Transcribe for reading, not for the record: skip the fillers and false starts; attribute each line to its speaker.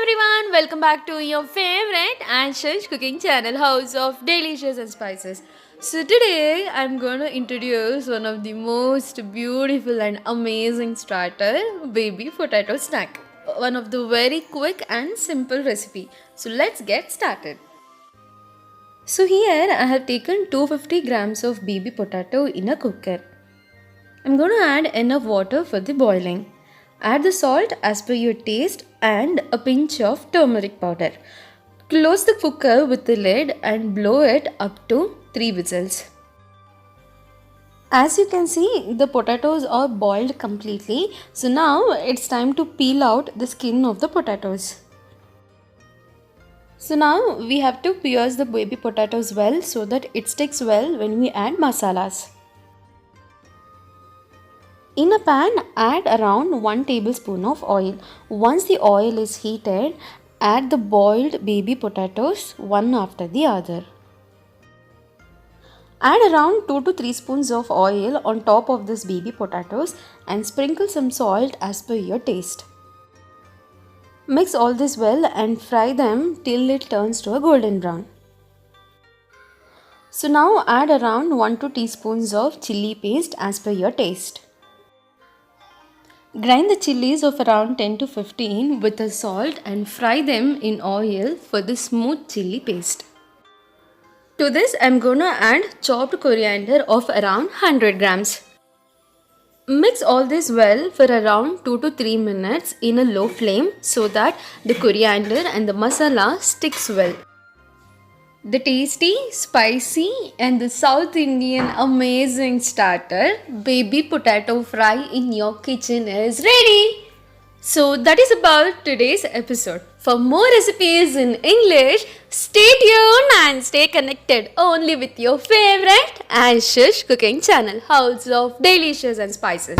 Speaker 1: everyone, welcome back to your favorite and Shish cooking channel, House of Delicious and Spices. So today I'm going to introduce one of the most beautiful and amazing starter, baby potato snack. One of the very quick and simple recipe. So let's get started. So here I have taken 250 grams of baby potato in a cooker. I'm going to add enough water for the boiling. Add the salt as per your taste and a pinch of turmeric powder. Close the cooker with the lid and blow it up to 3 whistles. As you can see, the potatoes are boiled completely. So now it's time to peel out the skin of the potatoes. So now we have to pierce the baby potatoes well so that it sticks well when we add masalas. In a pan, add around 1 tablespoon of oil. Once the oil is heated, add the boiled baby potatoes one after the other. Add around 2 to 3 spoons of oil on top of this baby potatoes and sprinkle some salt as per your taste. Mix all this well and fry them till it turns to a golden brown. So now add around 1 to 2 teaspoons of chilli paste as per your taste. Grind the chilies of around 10 to 15 with the salt and fry them in oil for the smooth chili paste. To this I am going to add chopped coriander of around 100 grams. Mix all this well for around 2 to 3 minutes in a low flame so that the coriander and the masala sticks well. The tasty, spicy and the South Indian amazing starter, baby potato fry in your kitchen is ready. So that is about today's episode. For more recipes in English, stay tuned and stay connected only with your favorite and Shish cooking channel, House of Delicious and Spices.